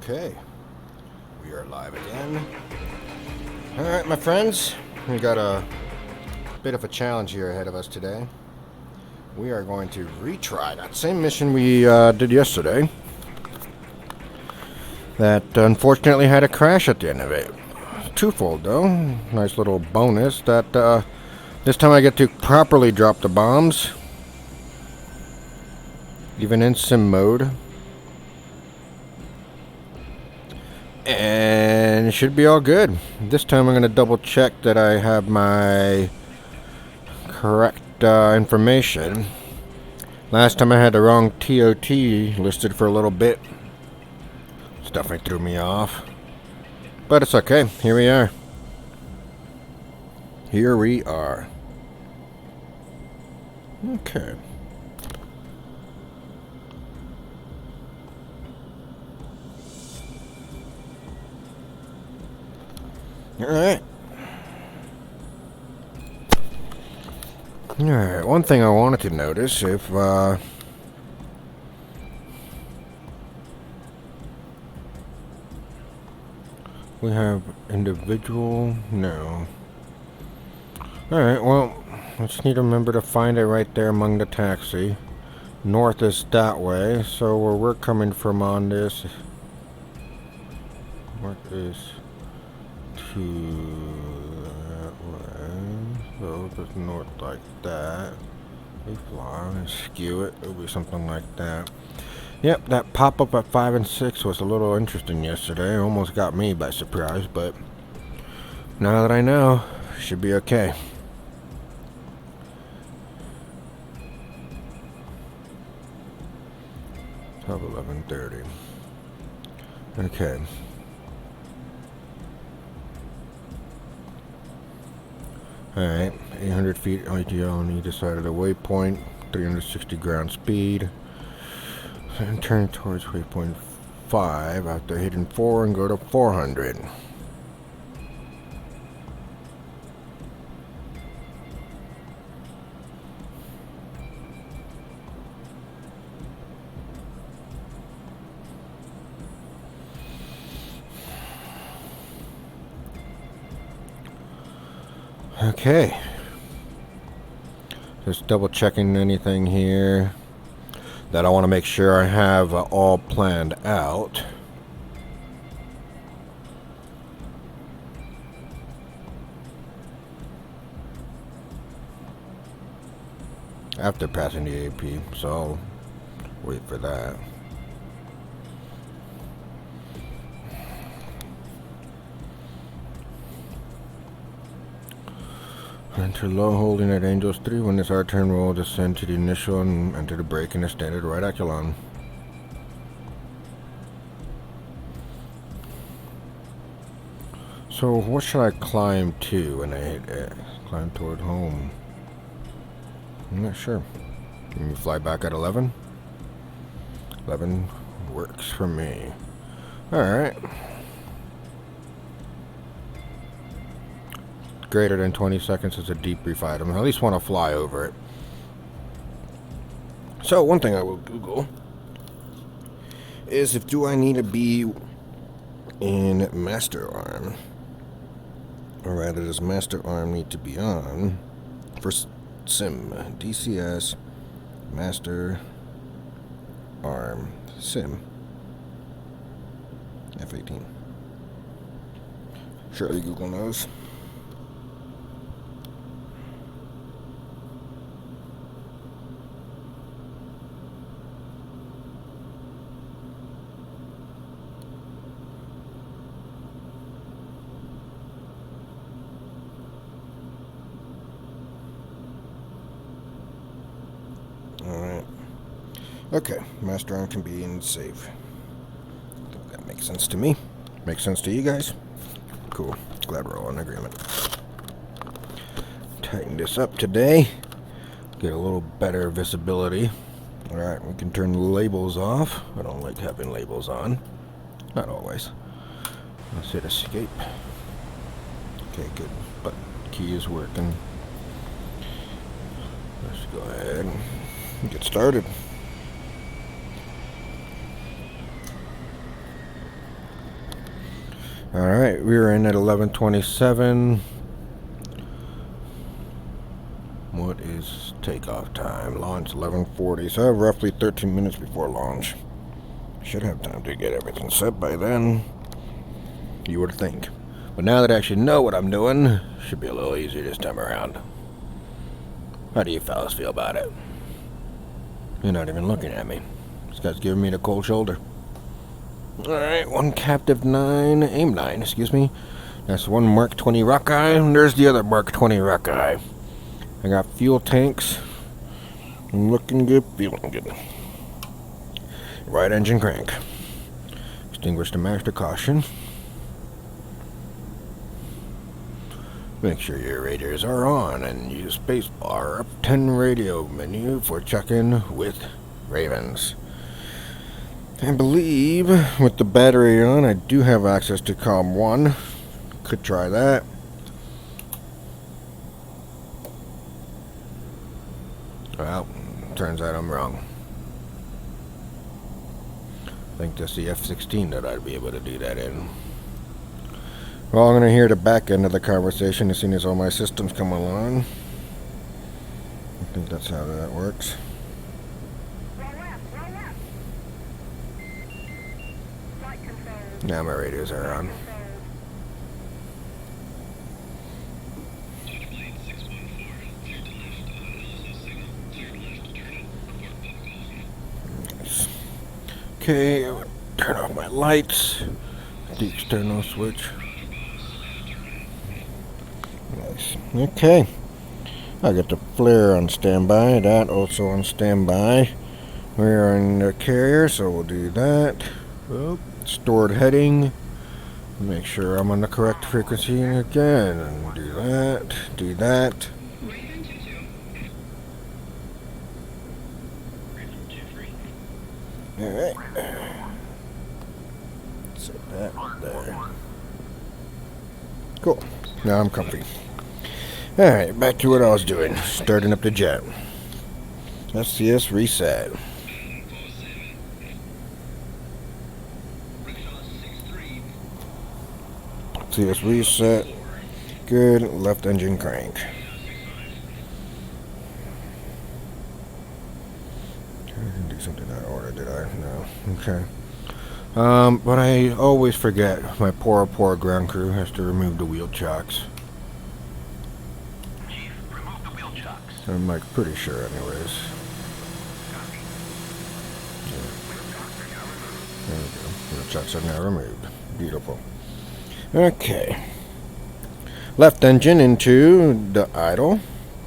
Okay, we are live again. Alright, my friends, we got a bit of a challenge here ahead of us today. We are going to retry that same mission we did yesterday. That unfortunately had a crash at the end of it. Twofold though. Nice little bonus that this time I get to properly drop the bombs. Even in sim mode. And it should be all good. This time I'm going to double check that I have my correct information. Last time I had the wrong TOT listed for a little bit. Stuff definitely threw me off. But it's okay. Here we are. Here we are. Okay. Alright. Alright, one thing I wanted to notice, if we have individual, no. Alright, well, I just need to remember to find it right there among the taxi. North is that way, so where we're coming from on this, north is that way, so just north like that. We fly and skew it, it'll be something like that. Yep, that pop-up at 5 and 6 was a little interesting yesterday. Almost got me by surprise, but now that I know, should be okay. Top 11:30. Okay. Alright, 800 feet ITL on either side of the waypoint, 360 ground speed. And turn towards waypoint 5 after hitting 4 and go to 400. Okay. Just double checking anything here that I want to make sure I have all planned out. After passing the AP, so I'll wait for that. Enter low holding at Angels 3. When it's our turn, we'll descend to the initial and enter the break in the standard right echelon. So what should I climb to when I hit it? Climb toward home. I'm not sure. Can we fly back at 11? 11 works for me. Alright. Greater than 20 seconds is a debrief item. I at least want to fly over it. So one thing I will Google is if do I need to be in Master Arm, or rather does Master Arm need to be on for Sim DCS Master Arm Sim F18. Surely Google knows. Okay, Master Arm can be in safe. I think that makes sense to me. Makes sense to you guys? Cool. Glad we're all in agreement. Tighten this up today. Get a little better visibility. Alright, we can turn the labels off. I don't like having labels on. Not always. Let's hit escape. Okay, good. But key is working. Let's go ahead and get started. Alright, we're in at 11:27. What is takeoff time? Launch 11:40. So I have roughly 13 minutes before launch. Should have time to get everything set by then. You would think. But now that I actually know what I'm doing, should be a little easier this time around. How do you fellas feel about it? You're not even looking at me. This guy's giving me the cold shoulder. Alright, one Captive 9, AIM 9, excuse me. That's one Mark 20 Rockeye, and there's the other Mark 20 Rockeye. I got fuel tanks. I'm looking good, feeling good. Right engine crank. Extinguish the master caution. Make sure your radios are on and use spacebar up 10 radio menu for check-in with Ravens. I believe with the battery on I do have access to COM 1. Could try that. Well, turns out I'm wrong. I think that's the F-16 that I'd be able to do that in. Well, I'm going to hear the back end of the conversation as soon as all my systems come along. I think that's how that works. Now my radios are on. Nice. Okay, turn off my lights. The external switch. Nice. Okay. I got the flare on standby. That also on standby. We're in the carrier, so we'll do that. Oh, stored heading. Make sure I'm on the correct frequency again. And do that. Do that. Alright. Set that there. Cool. Now I'm comfy. Alright, back to what I was doing. Starting up the jet. SCS reset. SCS reset. Good. Left engine crank. I didn't do something out of order, did I? No. Okay. But I always forget my poor ground crew has to remove the wheel chocks. Chief, remove the wheel chocks. I'm like pretty sure anyways. Yeah. There we go. Wheel chocks are now removed. Beautiful. Okay. Left engine into the idle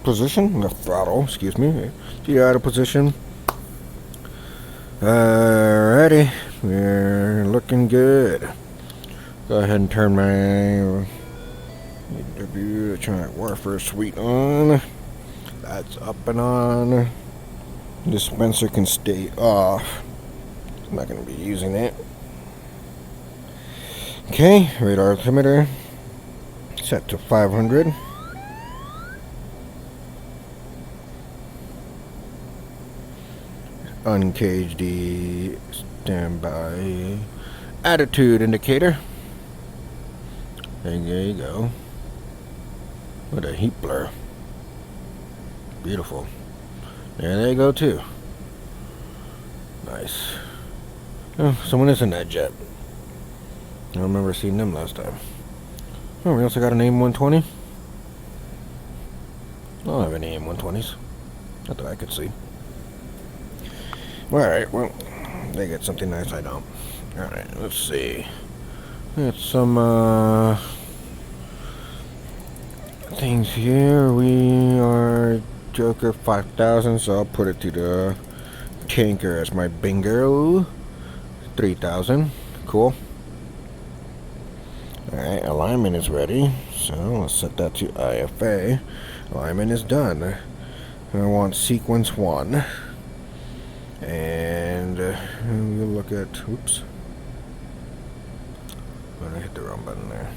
position. The throttle, excuse me. The idle position. Alrighty. We're looking good. Go ahead and turn my Electronic Warfare Suite on. That's up and on. Dispenser can stay off. I'm not going to be using it. Okay, radar altimeter set to 500. Uncage the standby attitude indicator. There you go. What a heat blur. Beautiful. There they go too. Nice. Oh, someone is in that jet. I don't remember seeing them last time. Oh, we also got an AIM-120. I don't have any AIM-120s. Not that I could see. Alright, well, they get something nice, I don't. Alright, let's see. Got some, things here. We are Joker 5000, so I'll put it to the tanker as my bingo. 3000. Cool. Alright, alignment is ready. So let's set that to IFA. Alignment is done. I want sequence 1. And we'll look at, oops. Oh, I hit the wrong button there.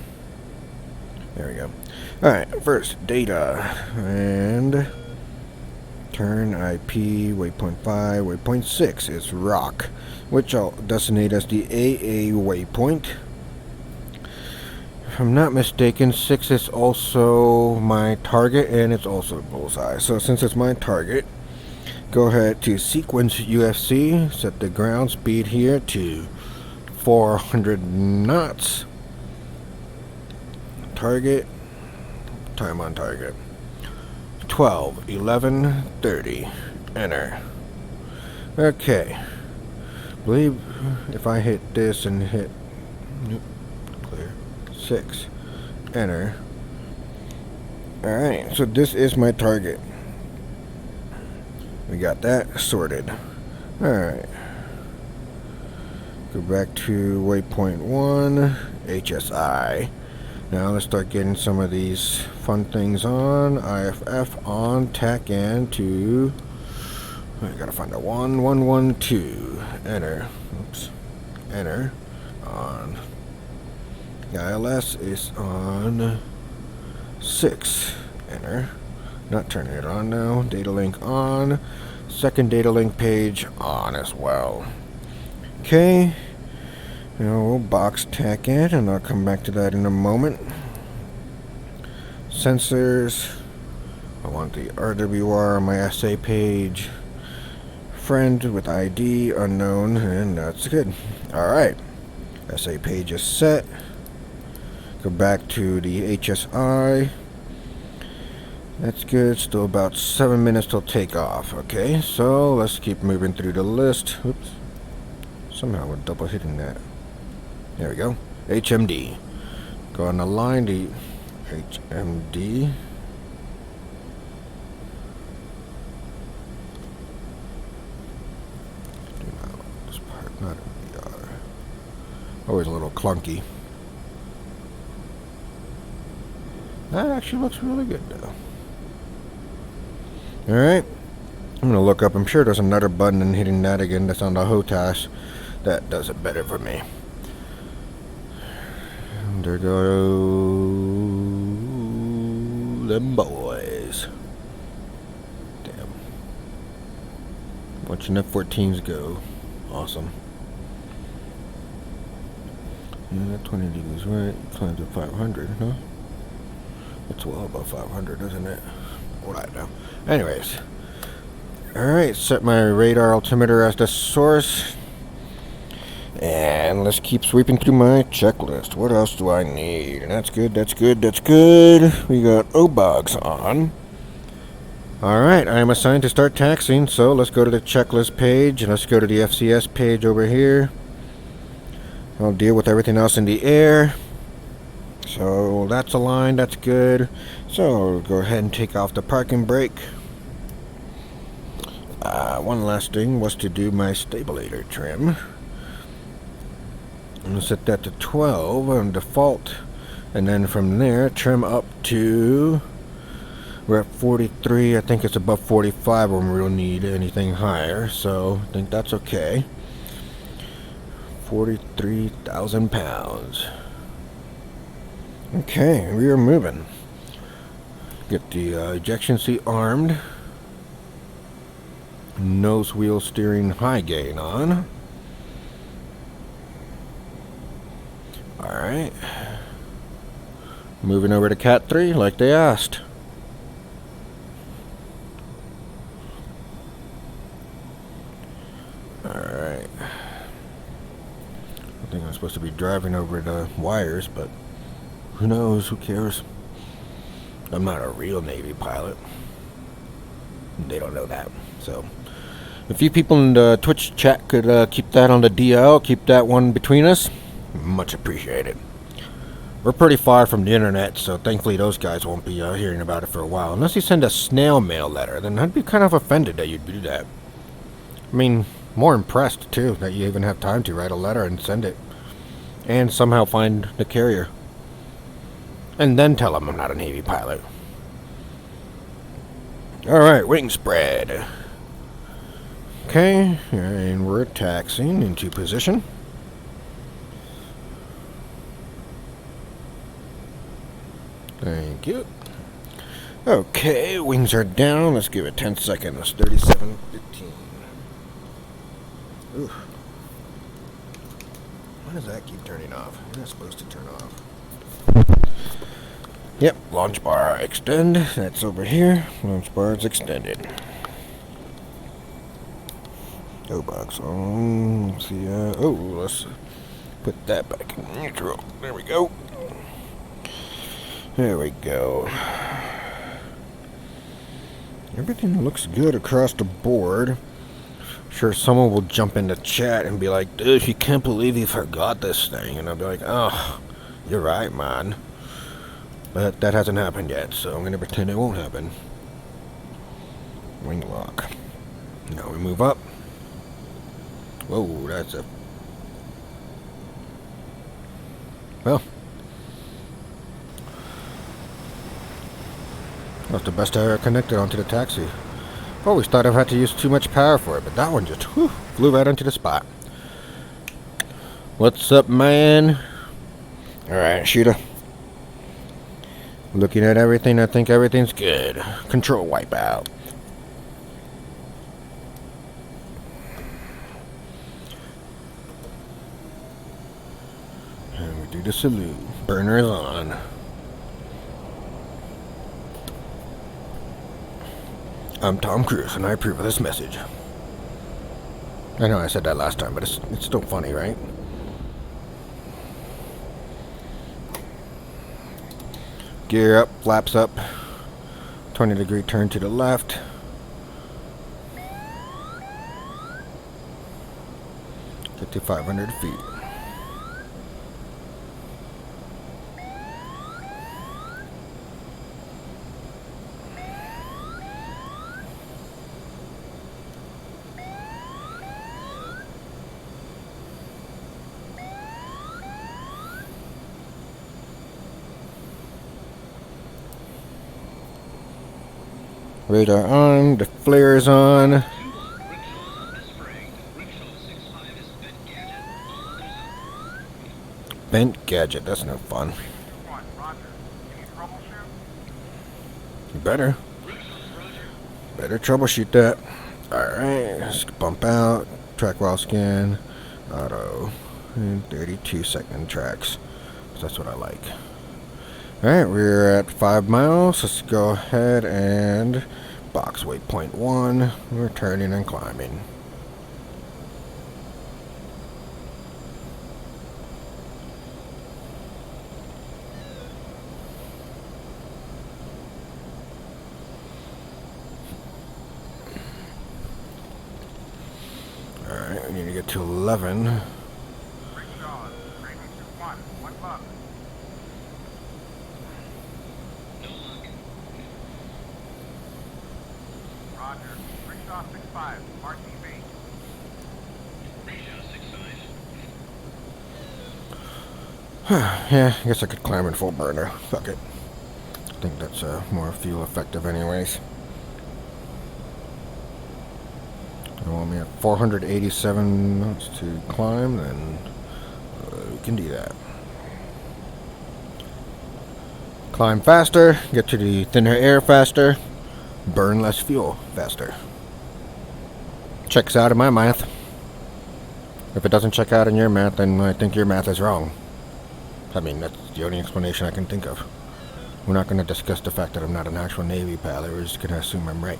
There we go. Alright, first data. And turn IP waypoint 5, waypoint 6 is rock, which I'll designate as the AA waypoint. If I'm not mistaken, 6 is also my target, and it's also a bullseye. So since it's my target, go ahead to sequence UFC, set the ground speed here to 400 knots. Target, time on target, 12, 11, 30, enter. Okay, believe if I hit this and hit, clear, 6, enter. Alright, so this is my target. We got that sorted. Alright. Go back to waypoint 1, HSI. Now let's start getting some of these fun things on. IFF on, tack in to, I gotta find a 1112. Enter. Oops. Enter. On. ILS is on 6. Enter. Not turning it on now. Data link on. Second data link page on as well. Okay. Now we'll box tack it, and I'll come back to that in a moment. Sensors. I want the RWR on my assay page. Friend with ID unknown, and that's good. Alright. Assay page is set. Go back to the HSI. That's good. Still about 7 minutes till takeoff. Okay, so let's keep moving through the list. Oops. Somehow we're double hitting that. There we go. HMD. Go on the line to HMD. This part, not in VR. Always a little clunky. That actually looks really good though. Alright. I'm gonna look up. I'm sure there's another button, and hitting that again that's on the HOTAS that does it better for me. And there go them boys. Damn. Watching F-14s go. Awesome. Yeah, that 20 degrees right. Climbs to 500, huh? It's well above 500, isn't it? What I know. Anyways. Alright, set my radar altimeter as the source. And let's keep sweeping through my checklist. What else do I need? And that's good, that's good, that's good. We got OBOGs on. Alright, I am assigned to start taxiing, so let's go to the checklist page, and let's go to the FCS page over here. I'll deal with everything else in the air. So that's aligned, that's good. So I'll go ahead and take off the parking brake. One last thing was to do my stabilator trim. I'm going to set that to 12 on default. And then from there, trim up to... We're at 43. I think it's above 45 when we'll need anything higher. So I think that's okay. 43,000 pounds. Okay, we are moving. Get the ejection seat armed. Nose wheel steering high gain on. Alright. Moving over to Cat 3 like they asked. Alright. I think I'm supposed to be driving over the wires, but who knows? Who cares? I'm not a real Navy pilot. They don't know that. So, a few people in the Twitch chat could keep that on the DL, keep that one between us. Much appreciated. We're pretty far from the internet, so thankfully those guys won't be hearing about it for a while. Unless you send a snail mail letter, then I'd be kind of offended that you'd do that. I mean, more impressed, too, that you even have time to write a letter and send it. And somehow find the carrier. And then tell them I'm not a Navy pilot. Alright, wing spread. Okay, and we're taxiing into position. Thank you. Okay, wings are down. Let's give it 10 seconds. 37:15. Oof. Why does that keep turning off? You're not supposed to turn off. Yep, launch bar extend. That's over here. Launch bar is extended. O box on. Let's see. Let's put that back in neutral. There we go. There we go. Everything looks good across the board. Sure, someone will jump into chat and be like, dude, you can't believe you forgot this thing. And I'll be like, oh, you're right, man. But that hasn't happened yet, so I'm going to pretend it won't happen. Wing lock. Now we move up. Whoa, that's a... Well. That's the best I ever connected onto the taxi. Always thought I've had to use too much power for it, but that one just flew right into the spot. What's up, man? Alright, shooter. Looking at everything, I think everything's good. Control wipeout. And we do the salute. Burner is on. I'm Tom Cruise, and I approve of this message. I know I said that last time, but it's still funny, right? Gear up, flaps up. 20-degree turn to the left. Get to 500 feet. Radar on, the flare is on. Bent gadget, that's no fun. You better troubleshoot that. Alright, let's bump out. Track while scan. Auto. And 32-second tracks. That's what I like. Alright, we're at 5 miles. Let's go ahead and box waypoint 1. We're turning and climbing. Alright, we need to get to 11. Yeah, I guess I could climb in full burner. Fuck it. I think that's more fuel effective anyways. I want me at 487 knots to climb, then we can do that. Climb faster, get to the thinner air faster, burn less fuel faster. Checks out in my math. If it doesn't check out in your math, then I think your math is wrong. I mean, that's the only explanation I can think of. We're not going to discuss the fact that I'm not an actual Navy pilot. We're just going to assume I'm right.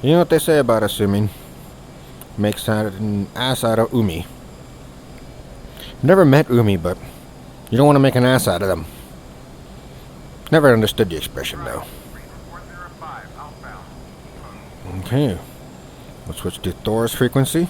You know what they say about assuming? Makes an ass out of Umi. Never met Umi, but you don't want to make an ass out of them. Never understood the expression, though. Okay. Let's switch to Thor's frequency.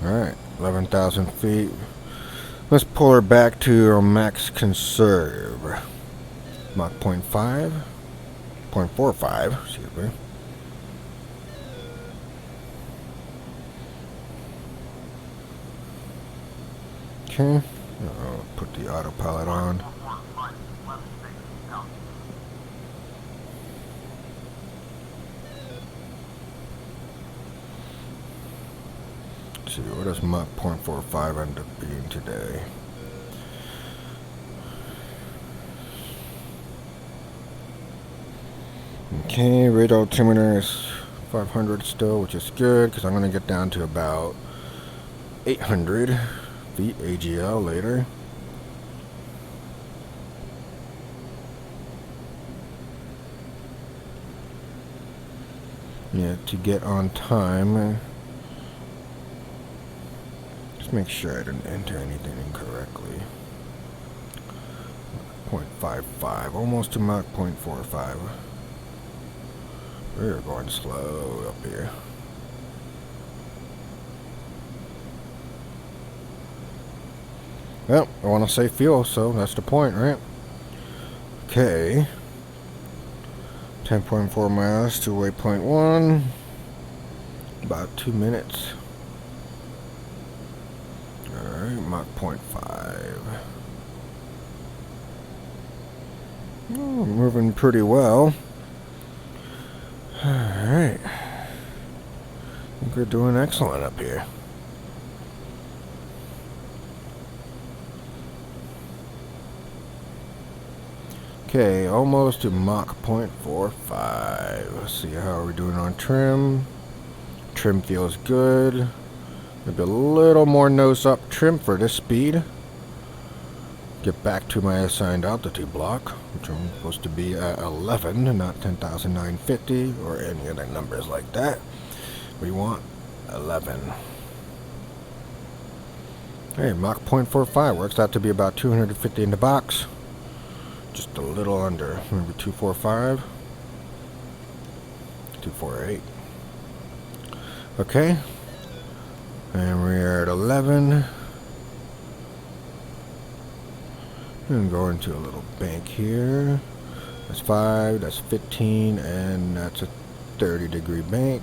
Alright, 11,000 feet. Let's pull her back to our max conserve. Mach 0.5. 0.45, excuse me. Okay, I'll put the autopilot on. see, what does Mach 0.45 end up being today? Okay, radar altimeter is 500 still, which is good, because I'm going to get down to about 800 feet AGL later. Yeah, to get on time. Just make sure I didn't enter anything incorrectly. 0.55, almost to Mach 0.45. We're going slow up here. Well, I want to save fuel, so that's the point, right? Okay. 10.4 miles to waypoint 1. About 2 minutes. Alright, Mach 0.5. Oh, moving pretty well. Alright. I think we're doing excellent up here. Okay, almost to Mach 0.45. Let's see how we're doing on trim. Trim feels good. Maybe a little more nose up trim for this speed. Get back to my assigned altitude block, which I'm supposed to be at 11, not 10,950 or any other numbers like that. We want 11. Hey, Mach 0.45 works out to be about 250 in the box. Just a little under, maybe 245, 248. Okay, and we're at 11. And go into a little bank here. That's 5, that's 15, and that's a 30-degree bank.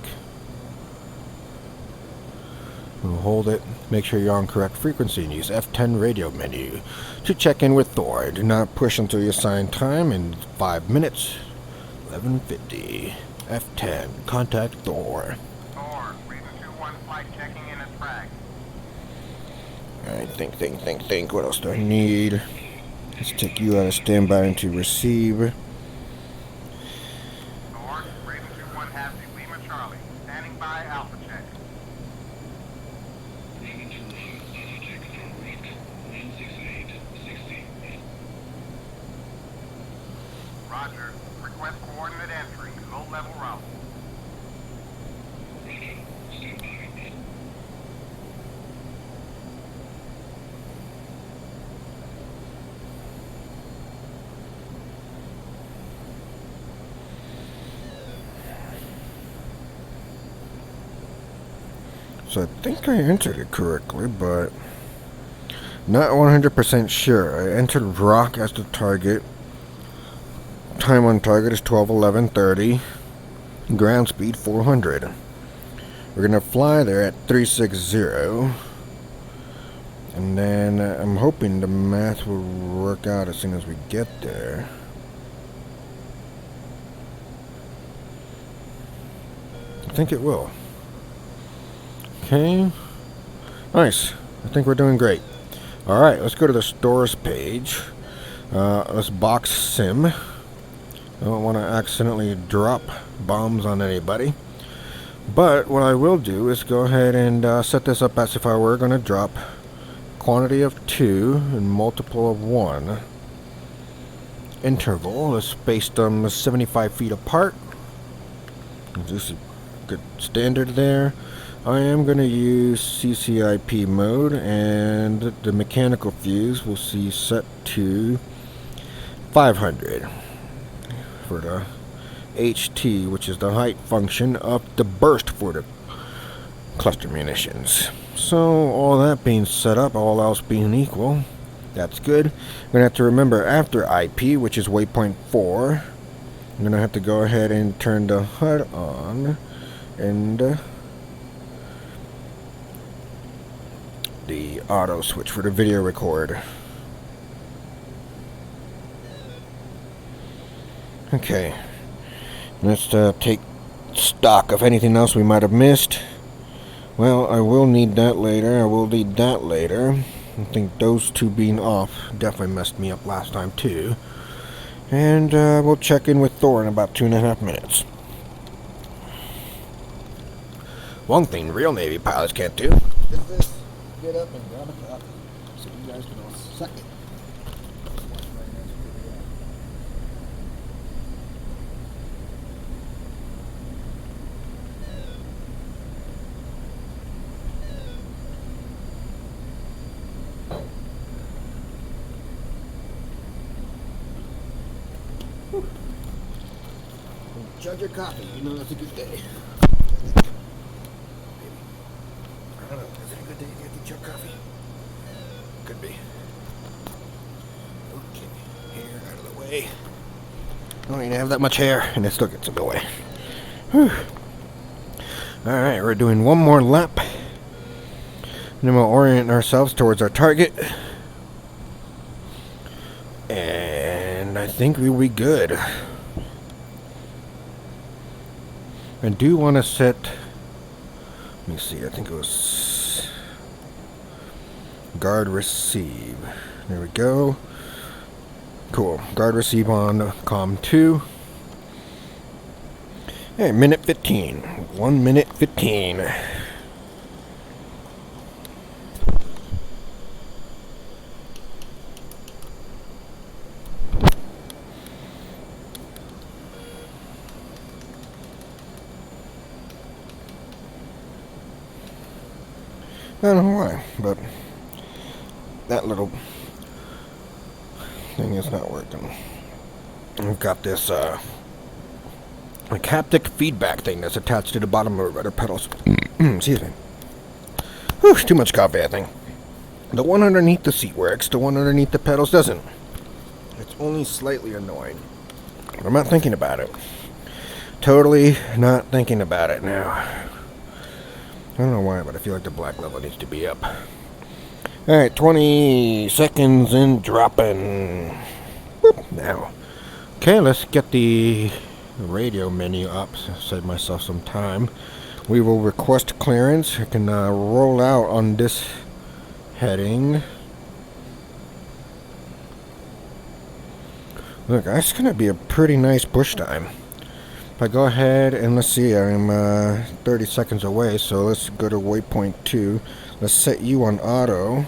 We'll hold it. Make sure you're on correct frequency and use F10 radio menu to check in with Thor. Do not push until your assigned time in 5 minutes. 11:50. F10. Contact Thor. Thor, Raven 2-1 flight checking in at frag. Alright, think. What else do I need? Let's take you out of standby into receive. Thor, Raven 2-1 has the Lima Charlie. Standing by Alpha check. Raven 2-1, Alpha check from route 16860. Roger. Request coordinate entry. Low level route. Roger, stand by. So I think I entered it correctly, but not 100% sure. I entered rock as the target. Time on target is 12:11:30. Ground speed 400. We're gonna fly there at 360, and then I'm hoping the math will work out as soon as we get there. I think it will. Okay, nice. I think we're doing great. Alright, let's go to the stores page. Let's box sim. I don't want to accidentally drop bombs on anybody. But what I will do is go ahead and set this up as if I were going to drop quantity of 2 and multiple of 1. Interval is spaced 75 feet apart. This is good standard there. I am going to use CCIP mode, and the mechanical fuse will see set to 500 for the HT, which is the height function of the burst for the cluster munitions. So all that being set up, all else being equal, that's good. I'm going to have to remember after IP, which is waypoint 4, I'm going to have to go ahead and turn the HUD on and the auto switch for the video record. Okay, let's take stock of anything else we might have missed. Well, I will need that later. I will need that later. I think those two being off definitely messed me up last time too. And we'll check in with Thor in about 2.5 minutes. One thing real Navy pilots can't do is this: get up and grab a coffee so you guys can all suck it. Chug your coffee, you know that's a good day. I don't know, is it a good day to get to chug coffee? Could be. Okay, hair out of the way. I don't even have that much hair, and it still gets in the way. Whew. Alright, we're doing one more lap. And then we'll orient ourselves towards our target. And I think we'll be good. I do want to set, let me see, I think it was guard receive. There we go. Cool. Guard receive on comm 2. Hey, minute 15. 1 minute 15. I don't know why, but that little thing is not working. We've got this like haptic feedback thing that's attached to the bottom of the rudder pedals. Excuse me. Whew, too much coffee, I think. The one underneath the seat works, the one underneath the pedals doesn't. It's only slightly annoying. I'm not thinking about it. Totally not thinking about it now. I don't know why, but I feel like the black level needs to be up. Alright, 20 seconds and dropping. Boop, now. Okay, let's get the radio menu up. Save myself some time. We will request clearance. I can roll out on this heading. Look, that's going to be a pretty nice push time. If I go ahead and let's see, I'm 30 seconds away, so let's go to waypoint 2. Let's set you on auto,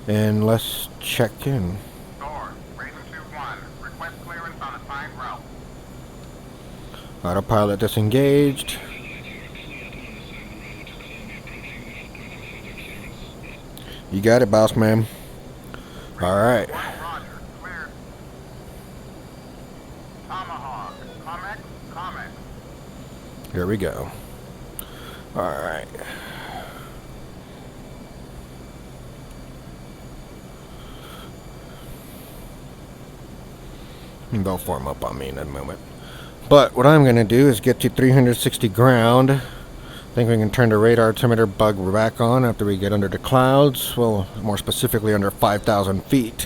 and let's check in. Thor, Raven 2-1, request clearance on assigned route. Autopilot disengaged. You got it, boss man. Alright. Roger, cleared. Tomahawk, Comex. Here we go. Alright. They'll form up on me in a moment. But what I'm going to do is get to 360 ground. I think we can turn the radar altimeter bug back on after we get under the clouds. Well, more specifically under 5,000 feet.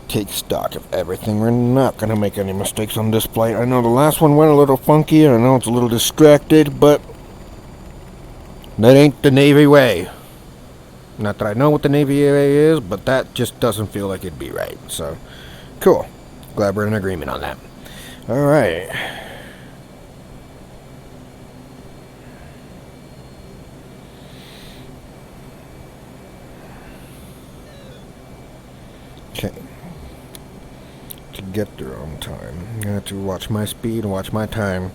Take stock of everything. We're not going to make any mistakes on this flight. I know the last one went a little funky, and I know it's a little distracted, but that ain't the Navy way. Not that I know what the Navy way is, but that just doesn't feel like it'd be right. So, cool. Glad we're in agreement on that. Alright. Okay. To get there on time, I have to watch my speed and watch my time.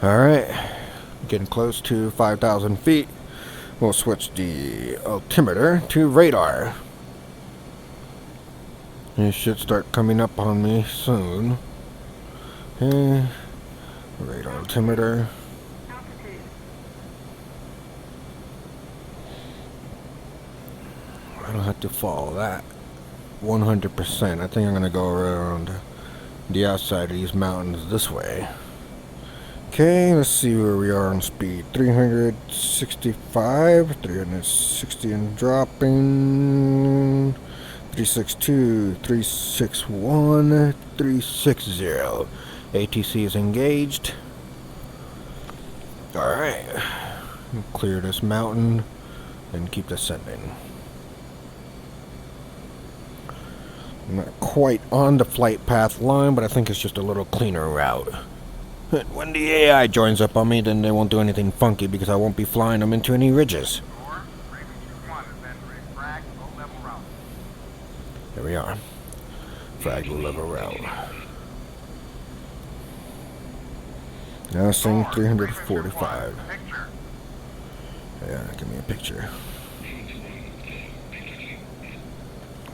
Alright. Getting close to 5,000 feet. We'll switch the altimeter to radar. It should start coming up on me soon. Radar altimeter. I don't have to follow that 100%. I think I'm gonna go around the outside of these mountains this way. Okay, let's see where we are on speed. 365, 360 and dropping. 362, 361, 360. ATC is engaged. Alright. Clear this mountain and keep descending. I'm not quite on the flight path line, but I think it's just a little cleaner route. When the AI joins up on me, then they won't do anything funky because I won't be flying them into any ridges. Or, Raven 2-1 is entering frag low-level route. There we are. Frag level route. Now seeing 345. Picture. Yeah, give me a picture.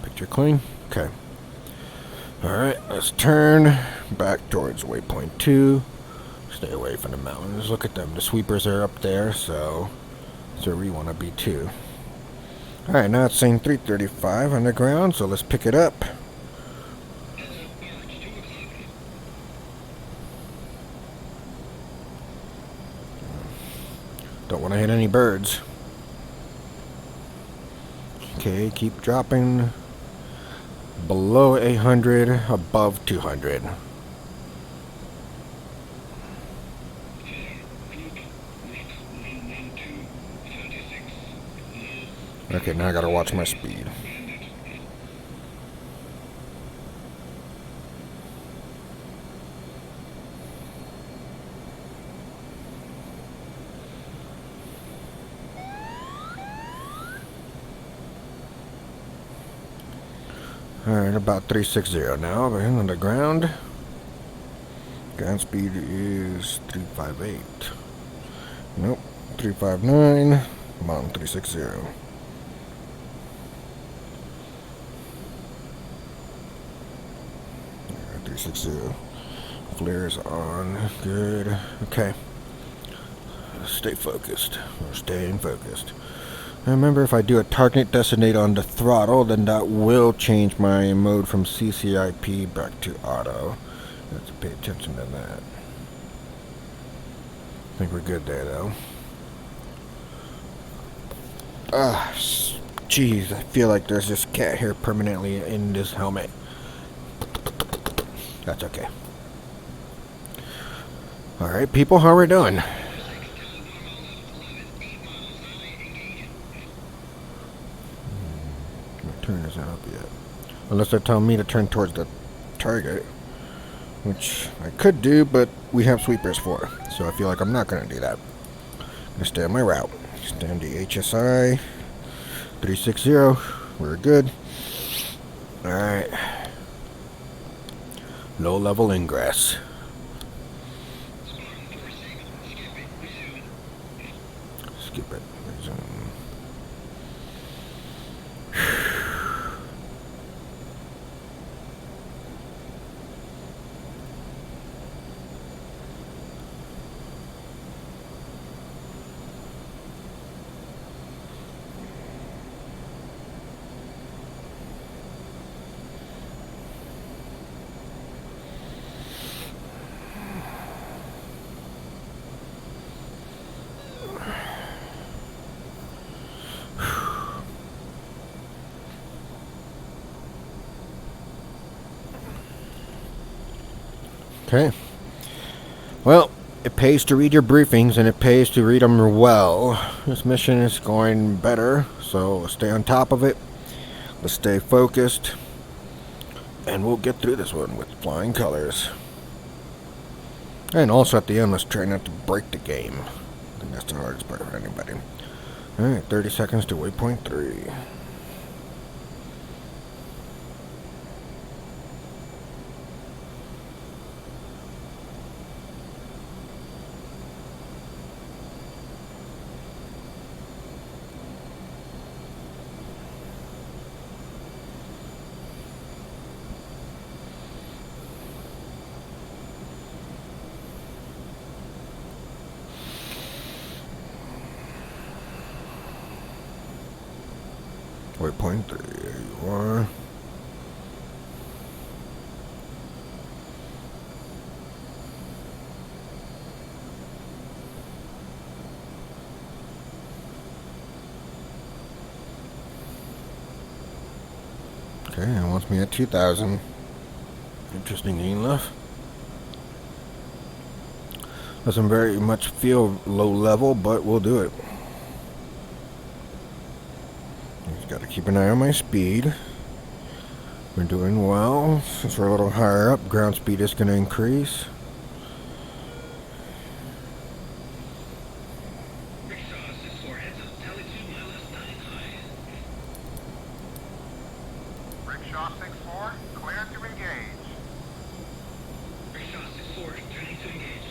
Picture clean? Okay. Alright, let's turn back towards waypoint 2. Stay away from the mountains. Look at them. The sweepers are up there, so that's where we want to be too. Alright, now it's saying 335 underground, so let's pick it up. Don't want to hit any birds. Okay, keep dropping. Below 800, above 200. Okay, now I gotta watch my speed. Alright, about 360 now. We're in on the ground. Ground speed is 358. Nope, 359. I'm on 360. 360. Flares on. Good. Okay. Stay focused. We're staying focused. Remember, if I do a target designate on the throttle, then that will change my mode from CCIP back to auto. I have to pay attention to that. I think we're good there, though. Jeez, I feel like there's this cat hair permanently in this helmet. That's okay. Alright, people, how are we doing? Turn isn't up yet. Unless they're telling me to turn towards the target. Which I could do, but we have sweepers for. So I feel like I'm not going to do that. I'm going to stay on my route. Stay on the HSI. 360. We're good. Alright. Low level ingress. Skip it. Resume. Okay. Well, it pays to read your briefings, and it pays to read them well. This mission is going better, so let's stay on top of it. Let's stay focused. And we'll get through this one with flying colors. And also at the end, let's try not to break the game. I think that's the hardest part for anybody. Alright, 30 seconds to waypoint 3. Waypoint 3, there you are. Okay, it wants me at 2,000. Interesting enough. Doesn't very much feel low level, but we'll do it. Just got to keep an eye on my speed. We're doing well. Since we're a little higher up, ground speed is going to increase. Rickshaw 64, heads up, tally 2, mile left, 9 high. Rickshaw 6-4, clear to engage. Rickshaw 64, turning to engage.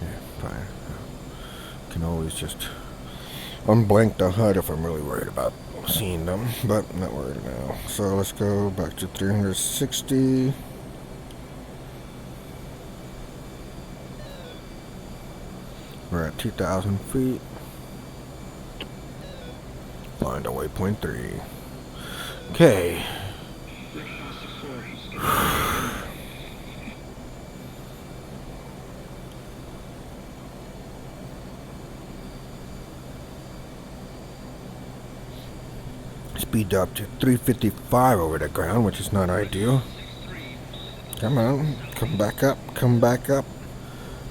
Yeah, fine. Can always just unblank the HUD if I'm really worried about seeing them, but I'm not worried now. So let's go back to 360. We're at 2,000 feet. Find a waypoint 3. Okay. Rickshaw 64, Speed up to 355 over the ground, which is not ideal. Come on, come back up, come back up.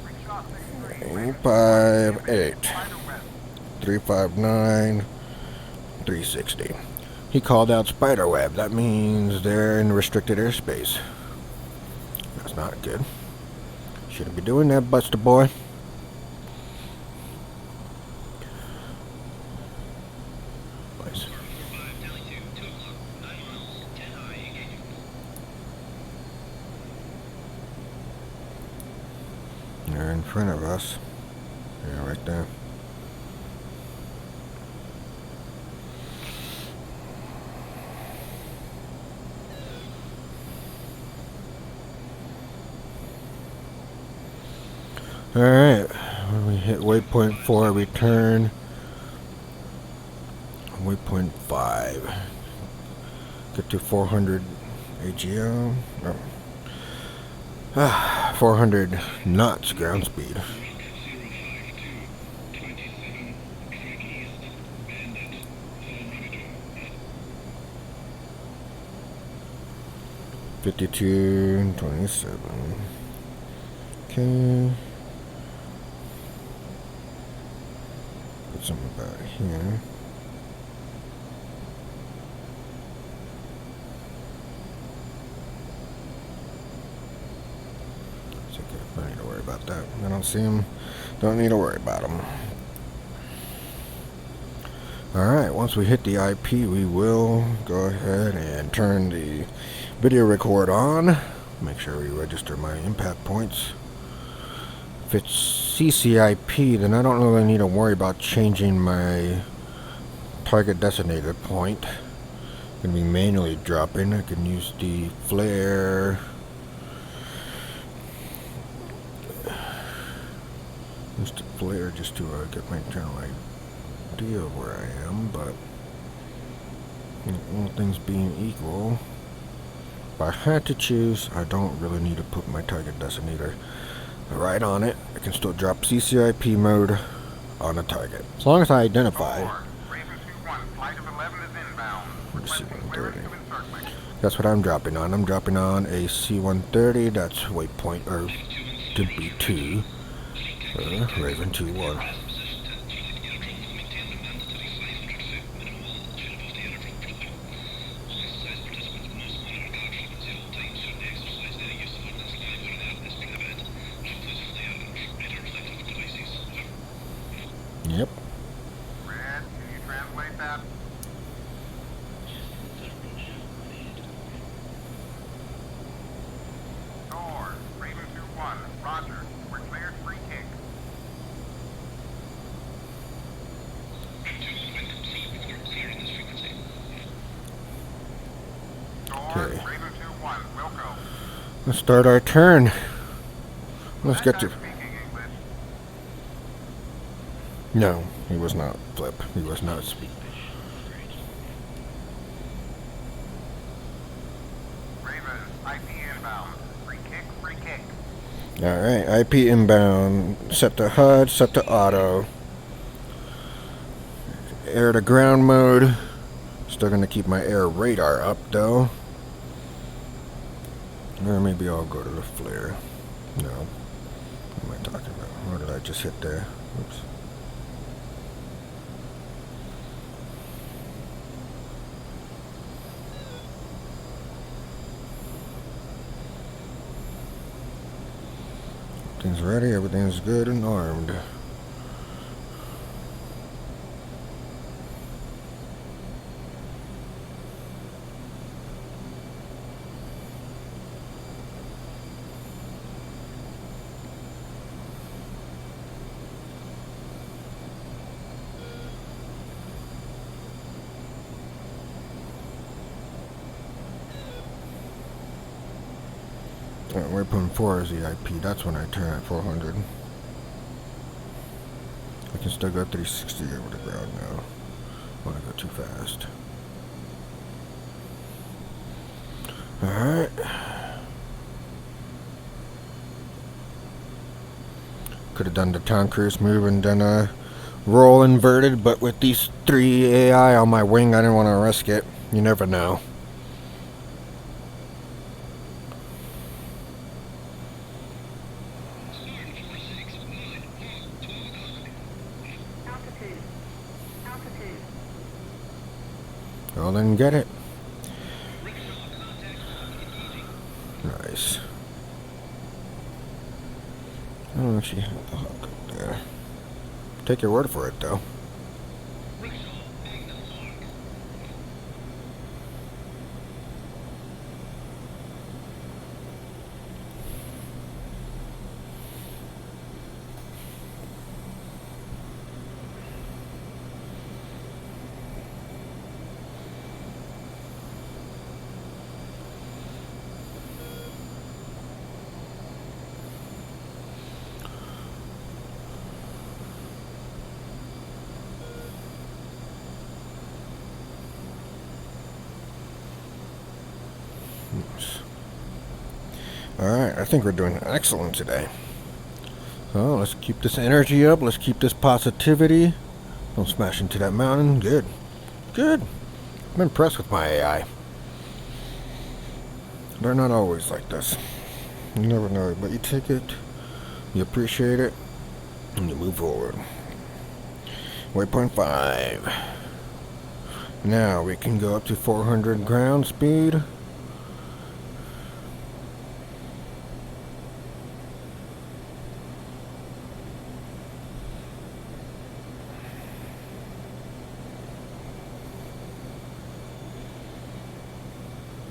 Rickshaw 63, 858, spider web. 359, 360. He called out spiderweb. That means they're in restricted airspace. That's not good. Shouldn't be doing that, Buster boy. Nice. 45, tally 2, 2 o'clock, 9 miles, 10 high, engaging. They're in front of us. Yeah, right there. Alright, when we hit waypoint 4, we turn. Waypoint 5. Get to 400 AGL. Oh. 400 knots ground speed. 052, 27, track east, bandit, full monitor. 52, 27. Okay. Put something about here. It's okay. I don't need to worry about that. I don't see him. Don't need to worry about him. Alright, once we hit the IP, we will go ahead and turn the video record on. Make sure we register my impact points. If it's CCIP, then I don't really need to worry about changing my target designator point. Gonna be manually dropping. I can use the flare. Use the flare just to get my general idea of where I am, but all things being equal, if I had to choose, I don't really need to put my target designator right on it. I can still drop CCIP mode on a target. As long as I identify. Raven 2-1, flight of 11 is inbound. Let's see, Requesting 130. clearance to encirclement. That's what I'm dropping on. I'm dropping on a C-130. That's waypoint, or to be 2. Raven 2-1. Yep. Red, can you translate that? Door, Raven 2-1, roger. We're cleared free kick. Door, Okay. Raven 2-1, we'll go. Let's start our turn. Let's get to. Speaking English. No, he was not. Flip. He was not speak. Raven, IP inbound. Free kick, free kick. Alright, IP inbound. Set to HUD, set to auto. Air to ground mode. Still gonna keep my air radar up though. Or maybe I'll go to the flare. No. What am I talking about? What did I just hit there? Oops. Everything's ready, everything's good and armed. Waypoint 4 is the IP. That's when I turn at 400. I can still go 360 over the ground now. I want to go too fast. Alright. Could have done the town cruise move and done a roll inverted, but with these 3 AI on my wing, I didn't want to risk it. You never know. Well, then get it. Nice. I don't actually have the hawk up there. Take your word for it, though. Alright, I think we're doing excellent today. So let's keep this energy up. Let's keep this positivity. Don't smash into that mountain. Good. Good. I'm impressed with my AI. They're not always like this. You never know, but you take it, you appreciate it, and you move forward. Waypoint 5. Now we can go up to 400 ground speed.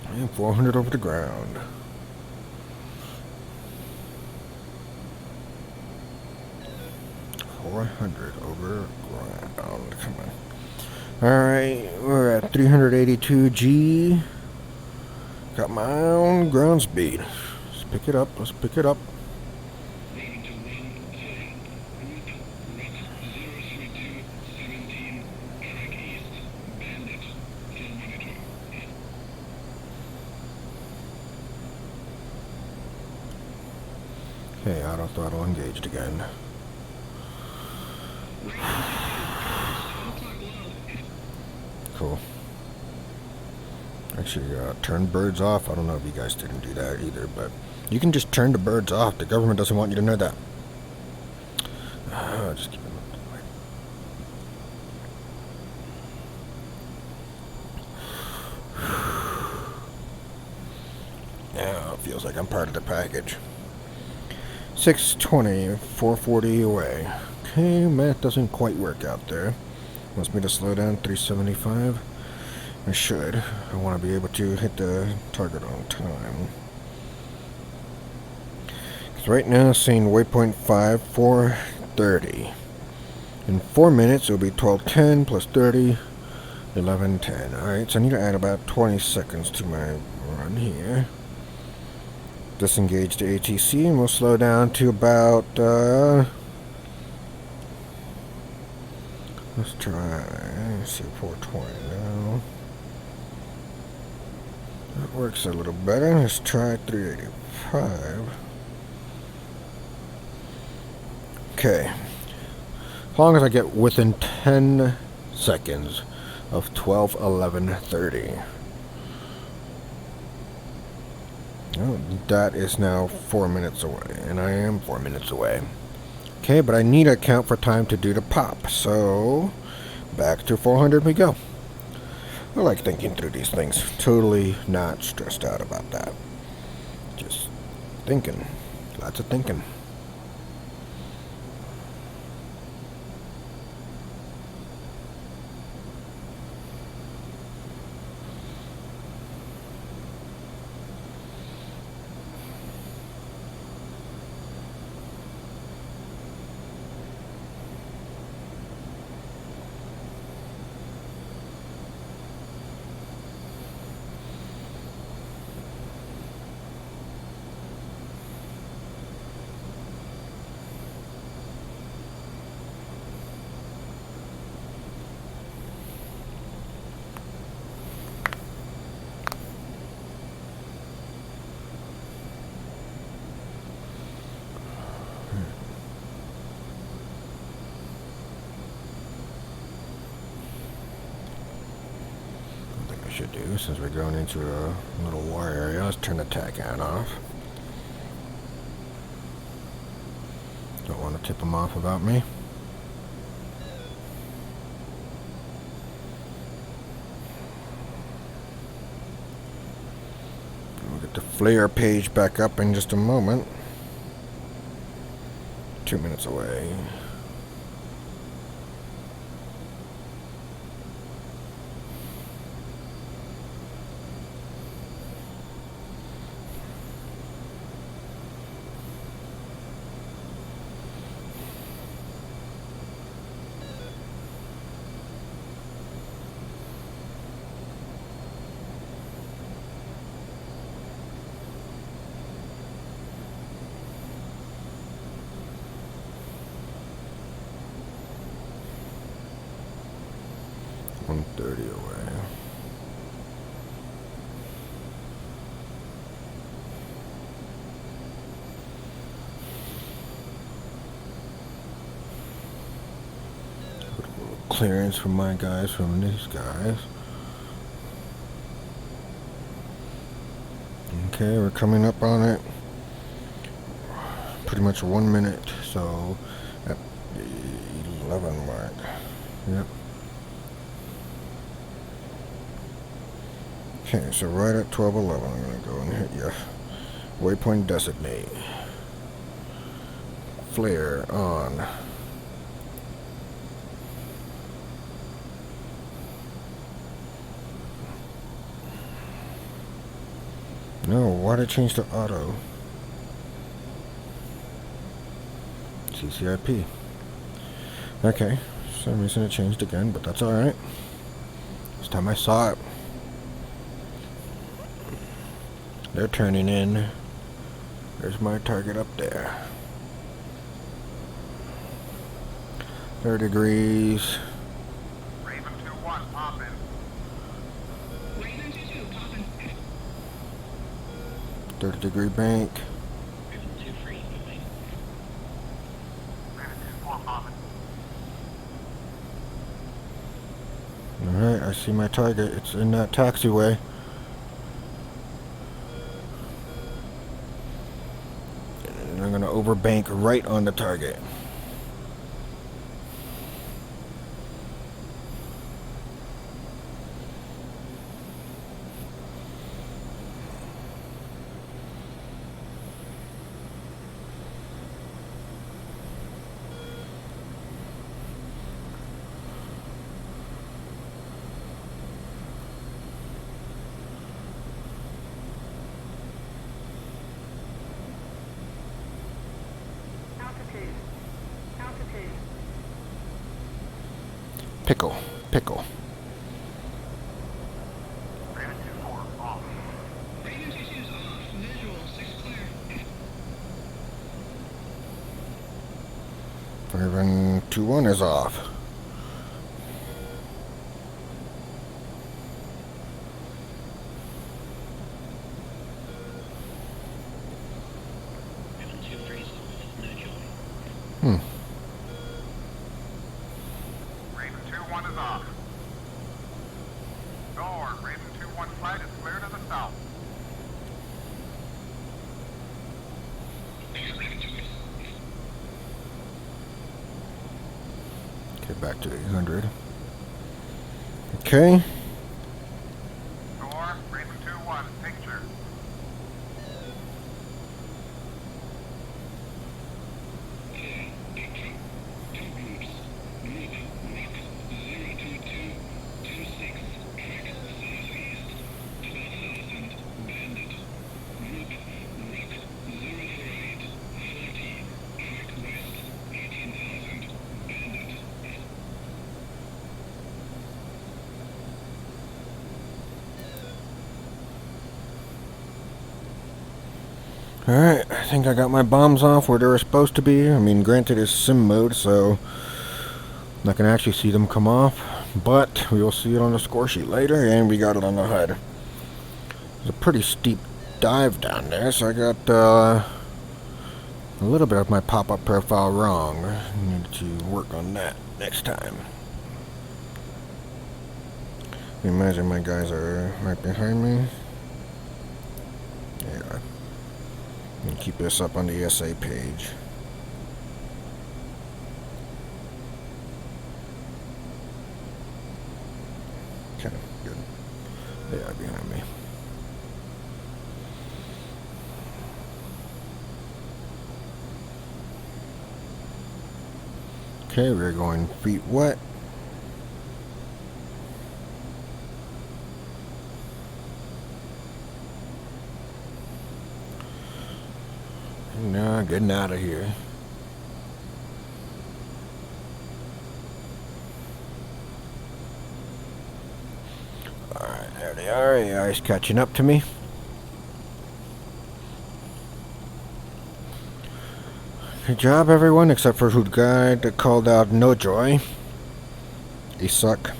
And 400 over the ground. Over ground. Come on. Alright, we're at 382 G. Got my own ground speed. Let's pick it up. Let's pick it up. Leading to 130. Route 032 17. Track east. Bandit. Fuel monitor. Okay, auto throttle engaged again. Cool. Actually, turn birds off. I don't know if you guys didn't do that either, but you can just turn the birds off. The government doesn't want you to know that. Just keep them now it feels like I'm part of the package. 620, 440 away. Okay, math doesn't quite work out there. Wants me to slow down 375. I should. I want to be able to hit the target on time. Because right now it's saying waypoint 5, 430. In 4 minutes it'll be 12:10 plus 30, 11:10. Alright, so I need to add about 20 seconds to my run here. Disengage the ATC and we'll slow down to about, let's try, let's see, 420 now. That works a little better. Let's try 385. Okay. As long as I get within 10 seconds of 12:11:30. Oh, that is now 4 minutes away, and I am 4 minutes away. Okay, but I need to account for time to do the pop, so back to 400 we go. I like thinking through these things. Totally not stressed out about that. Just thinking. Lots of thinking. Should do, since we're going into a little war area. Let's turn the tac on off. Don't want to tip them off about me. We'll get the flare page back up in just a moment. 2 minutes away. .130 away. Clearance from my guys, from these guys. Okay, we're coming up on it. Pretty much 1 minute, so at the 11 mark. Yep. Okay, so right at 12:11, I'm gonna go and hit you. Waypoint designate. Flare on. No, why did it change to auto? CCIP. Okay, for some reason it changed again, but that's alright. This time I saw it. They're turning in. There's my target up there. 30 degrees. Raven 2-1, pop in. Raven 2-2, popping. 30-degree bank. Raven 2 free, moving. Raven 2-4, pop in. Alright, I see my target. It's in that taxiway. And I'm gonna overbank right on the target. Altitude. Pickle. Pickle. Raven 2-4, off. Raven 2-2's off. Visual, 6 clear. Raven 2-1 is off. Raven 2-3's off. No joy. Raven 2-1 is off. Door, Raven 2-1 flight is clear to the south. back to 800. Okay. Door, Raven 2-1, picture. Okay, picture. Two groups. Group Rock 02226, track southeast, 12,000, bandit. Group Rock 04840, track west, 18,000, bandit. Alright, I think I got my bombs off where they were supposed to be. I mean, granted it's sim mode, so I can actually see them come off. But we will see it on the score sheet later, and we got it on the HUD. It's a pretty steep dive down there, so I got a little bit of my pop-up profile wrong. I need to work on that next time. Imagine my guys are right behind me. There you are. And keep this up on the SA page. Okay, good. They are behind me. Okay, we're going feet wet. No, getting out of here. Alright, there they are. AI's catching up to me. Good job, everyone, except for who guy that called out No Joy. He suck.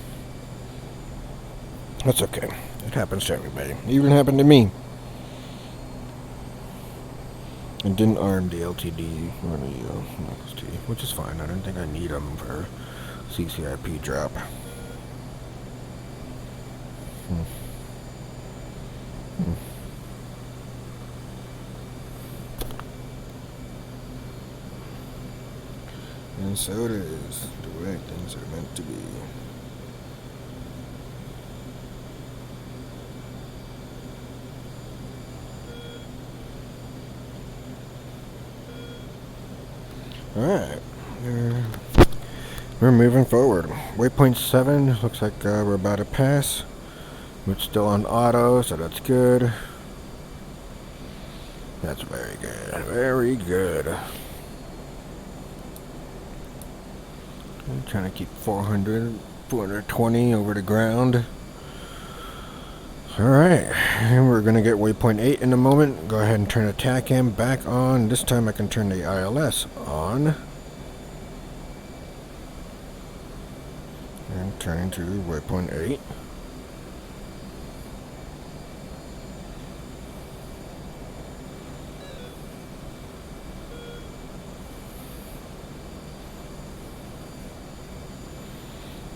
That's okay. It happens to everybody. It even happened to me. It didn't arm the LTD or the Knuckles T, which is fine. I don't think I need them for CCIP drop. And so it is. The way things are meant to be. Alright, we're moving forward. Waypoint 7, looks like we're about to pass. It's still on auto, so that's good. That's very good, very good. I'm trying to keep 420 over the ground. Alright, and we're going to get waypoint 8 in a moment. Go ahead and turn attack cam back on. This time I can turn the ILS on. And turning to waypoint 8.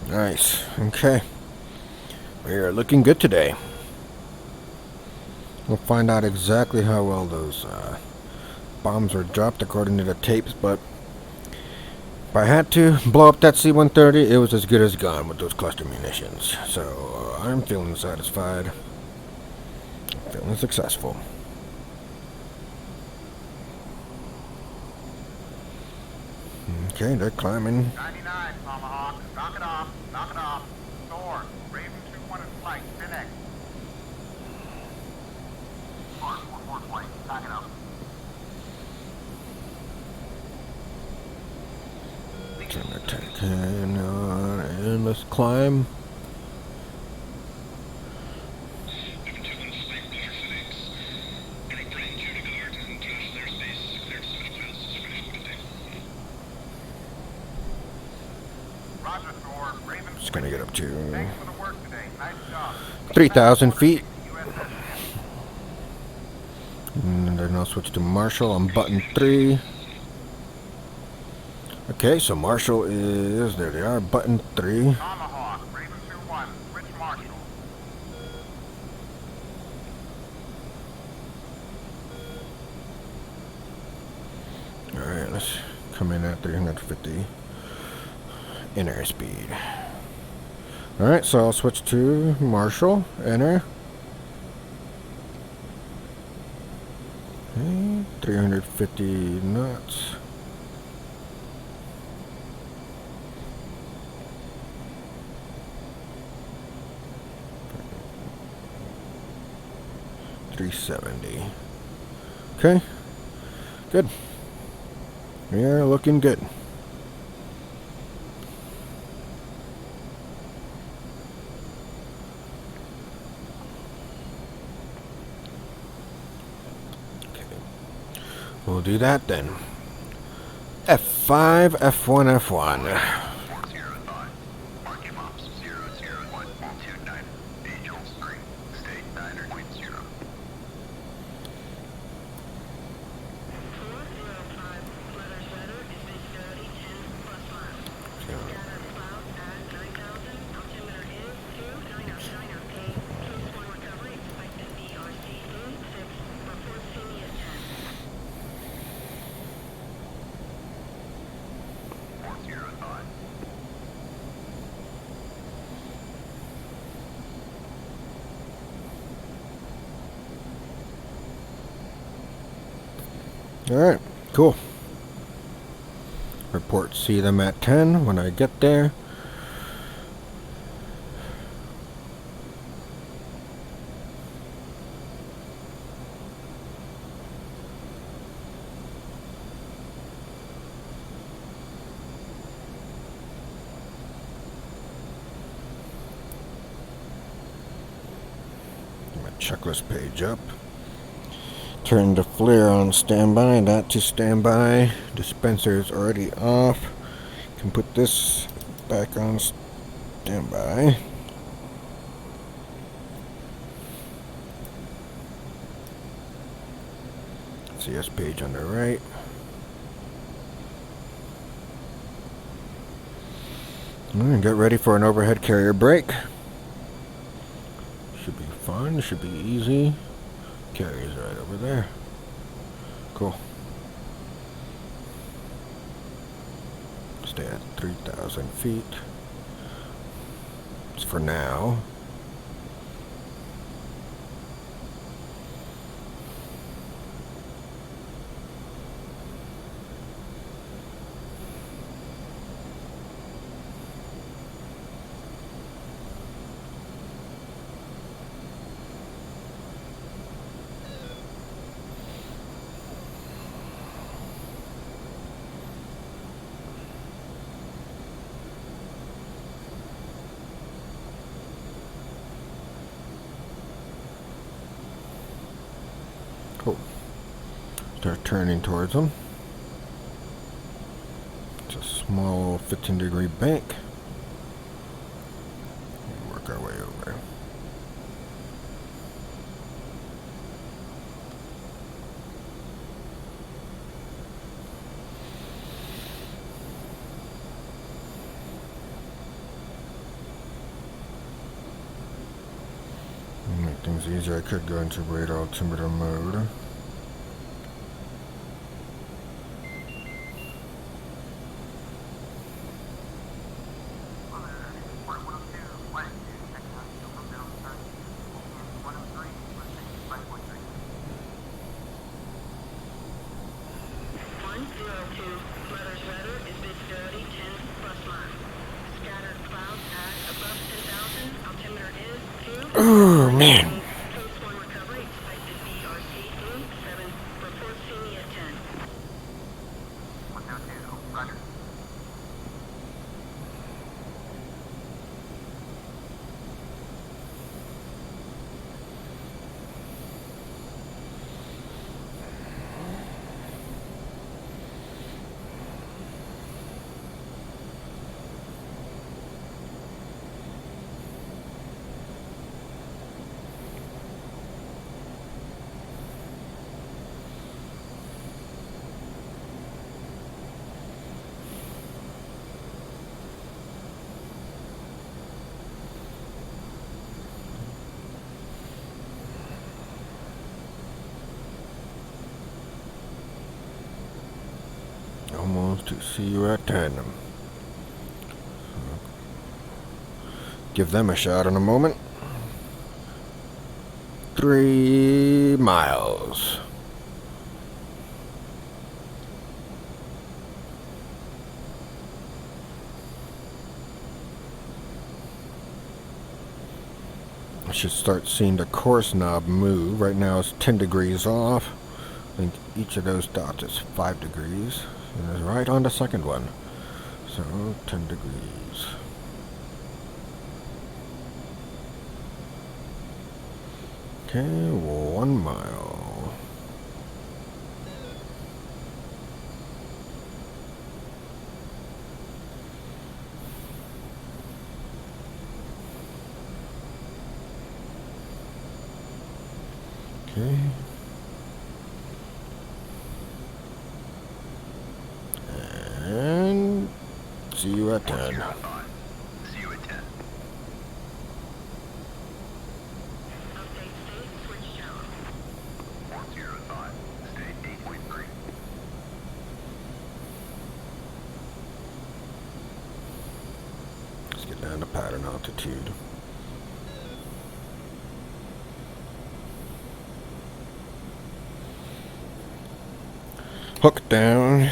Nice, okay. We are looking good today. We'll find out exactly how well those bombs were dropped according to the tapes, but if I had to blow up that C-130, it was as good as gone with those cluster munitions. So I'm feeling satisfied. I'm feeling successful. Okay, they're climbing. 99, Tomahawk. Knock it off. Knock it off. Thor, Raven 2-1 in flight. 10X. Thor, 4-4 flight. Knock it off. Turn the attack can on and let's climb. Roger, Thor. Raven. Just gonna get up to Thanks for the work today. Nice job. 3,000 feet. USS. And then I'll switch to Marshall on button 3. Okay, so Marshall is, there they are, button 3. Tomahawk, Raven 2-1, switch Marshall. Alright, let's come in at 350. Enter speed. Alright, so I'll switch to Marshall. Enter. Okay, 350 knots. $370. Okay, good. We are looking good. We'll do that then. F5, F1, F1. 405. Marking ops 00129. Angel 3. State 9.0. 405, letters letter is visibility 10 plus miles. Scattered clouds at 9,000, altimeter is 290. Case 1 recovery expected BRC in 6, report see me at 10. 405. Alright, cool. Report see them at 10 when I get there. Get my checklist page up. Turn the flare on standby, that to standby. Dispenser is already off. Can put this back on standby. CS page on the right. And get ready for an overhead carrier break. Should be fun, should be easy. Carrier's right over there. Cool. Stay at 3,000 feet. It's for now. Cool. Start turning towards them. It's a small 15-degree bank. And work our way over. To make things easier, I could go into radar altimeter mode. Letters letter is visibility 10 plus miles. Scattered clouds at above 10,000, altimeter is 2. Oh man. Case 1 recovery expected BRC in 7, report see me at 10. 102. Roger. Almost to see you at 10. Give them a shot in a moment. 3 miles. I should start seeing the course knob move. Right now it's 10 degrees off. I think each of those dots is 5 degrees. And it's right on the second one. So 10 degrees. Okay, 1 mile. Okay. And see you at 10. See you at 10. Update state, switch down. 405. State 8.3. Let's get down to pattern altitude. Hook down.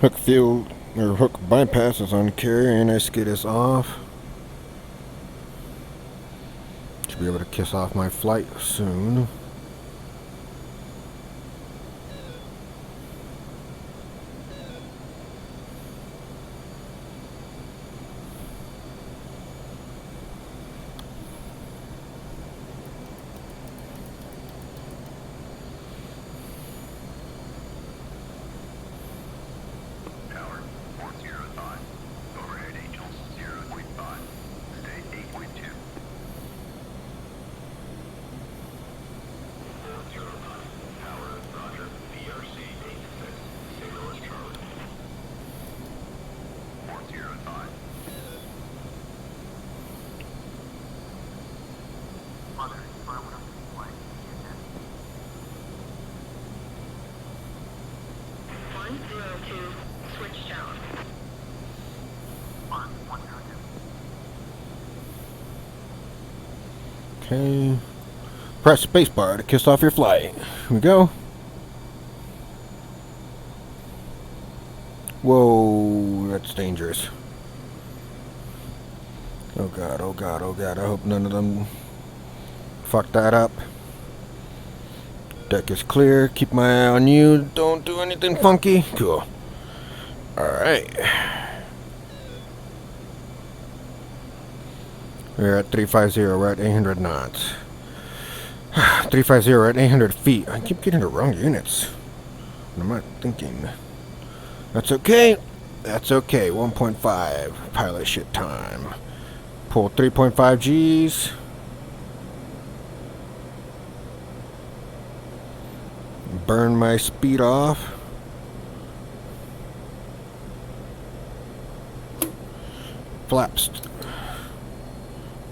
Hook field or hook bypass is on carrier, and skid is off. Should be able to kiss off my flight soon. Tower 405. Overhead Angels 0.5. State 8.2. 405. Tower, Roger. BRC 86. Signal is Charlie. 405. Mother, I want to flight. 102, switch down. 102. Okay. Press spacebar to kiss off your flight. Here we go. Whoa, that's dangerous. Oh god, oh god, oh god. I hope none of them fuck that up. Deck is clear. Keep my eye on you. Don't do anything funky. Cool. Alright. We're at 350. We're at 800 knots. 350. We're at 800 feet. I keep getting the wrong units. What am I thinking? That's okay. That's okay. 1.5. Pilot shit time. Pull 3.5 Gs. Burn my speed off. Flaps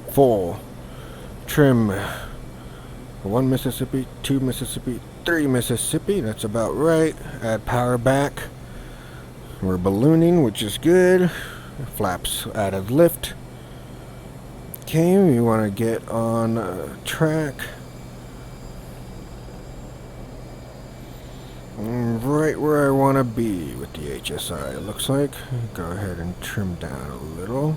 full. Trim. 1 Mississippi, 2 Mississippi, 3 Mississippi. That's about right. Add power back. We're ballooning, which is good. Flaps added lift. Okay, we want to get on track. Right where I want to be with the HSI, it looks like. Go ahead and trim down a little.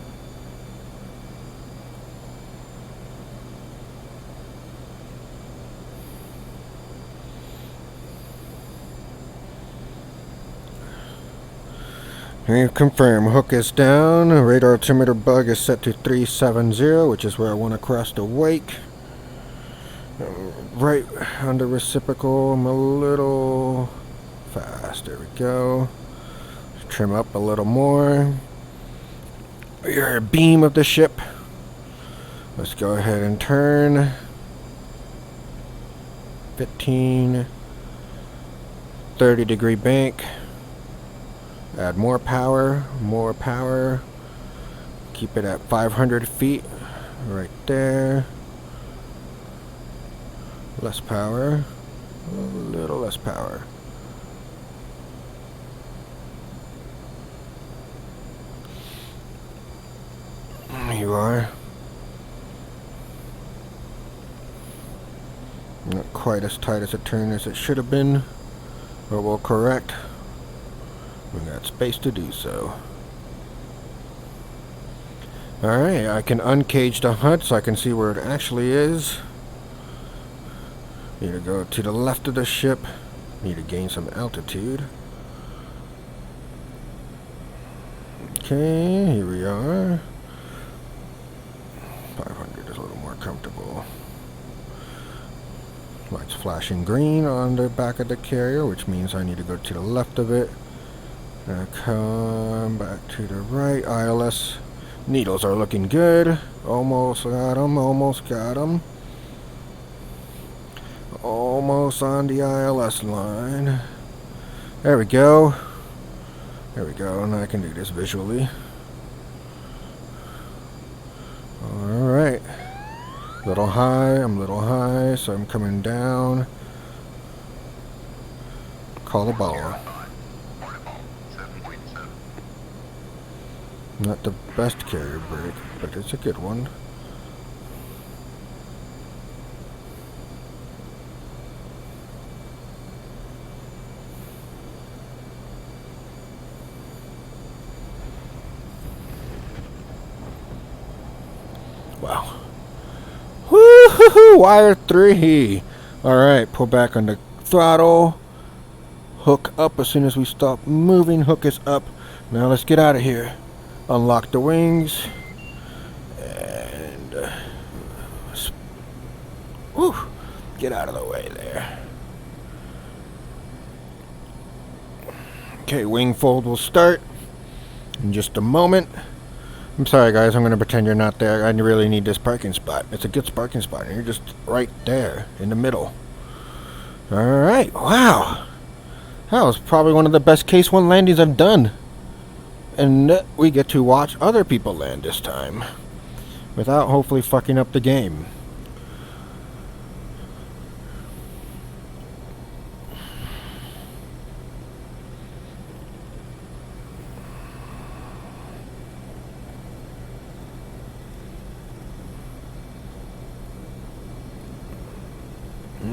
And confirm, hook is down. Radar altimeter bug is set to 370, which is where I want to cross the wake. Right on the reciprocal, I'm a little fast. There we go. Trim up a little more. We're a beam of the ship. Let's go ahead and turn. 15. 30-degree bank. Add more power, more power. Keep it at 500 feet. Right there. Less power. A little less power. you are. Not quite as tight as a turn as it should have been, but we'll correct. We got space to do so. Alright, I can uncage the HUD so I can see where it actually is. Need to go to the left of the ship. Need to gain some altitude. Okay, here we are. 500 is a little more comfortable. Lights flashing green on the back of the carrier, which means I need to go to the left of it. Come back to the right. ILS needles are looking good. Almost got them, almost got them. Almost on the ILS line. There we go. There we go, and I can do this visually. Alright. Little high, I'm a little high, so I'm coming down. Call the ball. Not the best carrier break, but it's a good one. Wow. Woo-hoo-hoo! Wire 3. Alright, pull back on the throttle. Hook up as soon as we stop moving. Hook is up. Now let's get out of here. Unlock the wings. And... whew, get out of the way there. Okay, wing fold will start in just a moment. I'm sorry guys, I'm going to pretend you're not there. I really need this parking spot. It's a good parking spot, and you're just right there in the middle. Alright, wow. That was probably one of the best Case 1 landings I've done. And we get to watch other people land this time. Without hopefully fucking up the game.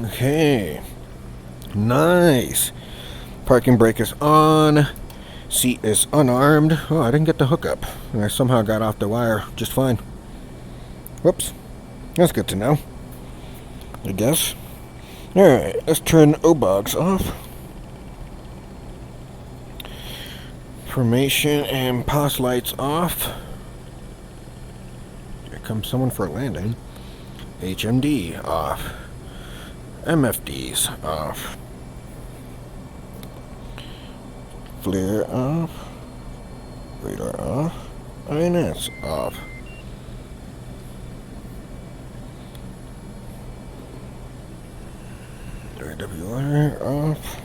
Okay. Nice. Parking brake is on. Seat is unarmed. Oh, I didn't get the hookup. And I somehow got off the wire just fine. Whoops. That's good to know, I guess. Alright, let's turn OBOGs off. Formation and POS lights off. Here comes someone for a landing. HMD off. MFDs off. Flare off. Radar off. INS off. RWR off.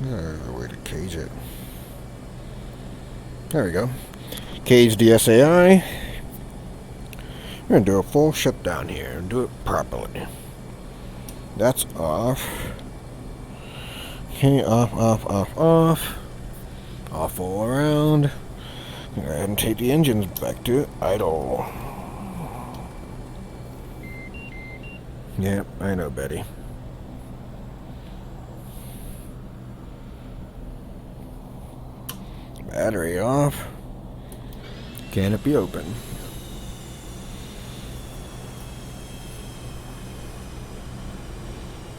There's a way to cage it. There we go. Cage the SAI. We're going to do a full shutdown here and do it properly. That's off. Okay, off, off, off, off. Off all around. Go ahead and take the engines back to idle. Yep, I know, Betty. Battery off. Canopy open.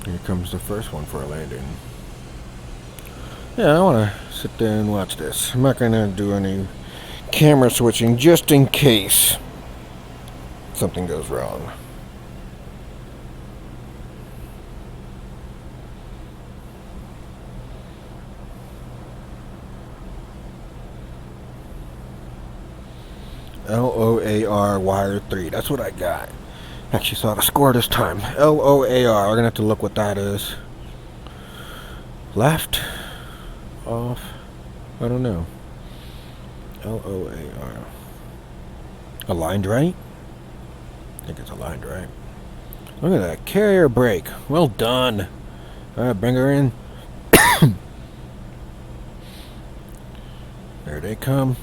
Here comes the first one for a landing. Yeah, I want to sit there and watch this. I'm not going to do any camera switching just in case something goes wrong. LOAR wire 3. That's what I got. Actually saw the score this time. LOAR. We're going to have to look what that is. Left. Off. I don't know. LOAR. Aligned right? I think it's aligned right. Look at that. Carrier brake. Well done. Alright, bring her in. There they come.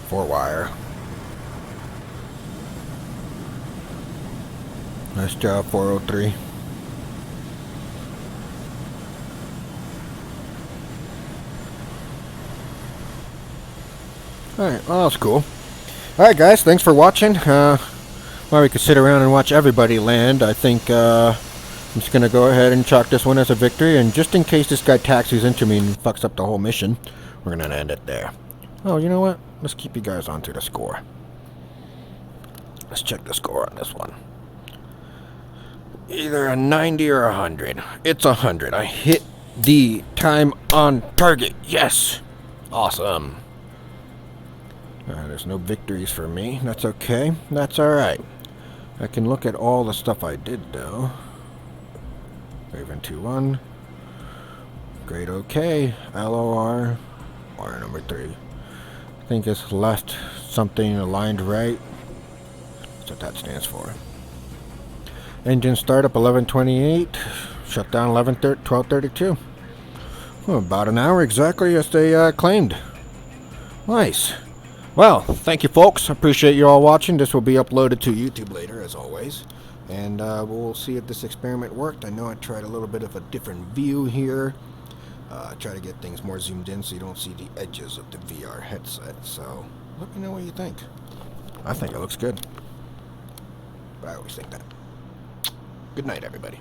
Four wire. Nice job, 403. Alright, well, that's cool. Alright, guys, thanks for watching. Well, we could sit around and watch everybody land. I think I'm just going to go ahead and chalk this one as a victory. And just in case this guy taxis into me and fucks up the whole mission, we're going to end it there. Oh, you know what? Let's keep you guys onto the score. Let's check the score on this one. Either a 90 or 100. It's 100. I hit the time on target. Yes! Awesome. There's no victories for me. That's okay. That's alright. I can look at all the stuff I did, though. Raven 2-1. Great okay. LOR. Wire number 3. I think it's left something aligned right. That's what that stands for. Engine startup 11:28. Shutdown 12:32. Well, about an hour exactly as they claimed. Nice. Well, thank you, folks. I appreciate you all watching. This will be uploaded to YouTube later, as always. And we'll see if this experiment worked. I know I tried a little bit of a different view here. Try to get things more zoomed in so you don't see the edges of the VR headset. So, let me know what you think. I think it looks good. But I always think that. Good night, everybody.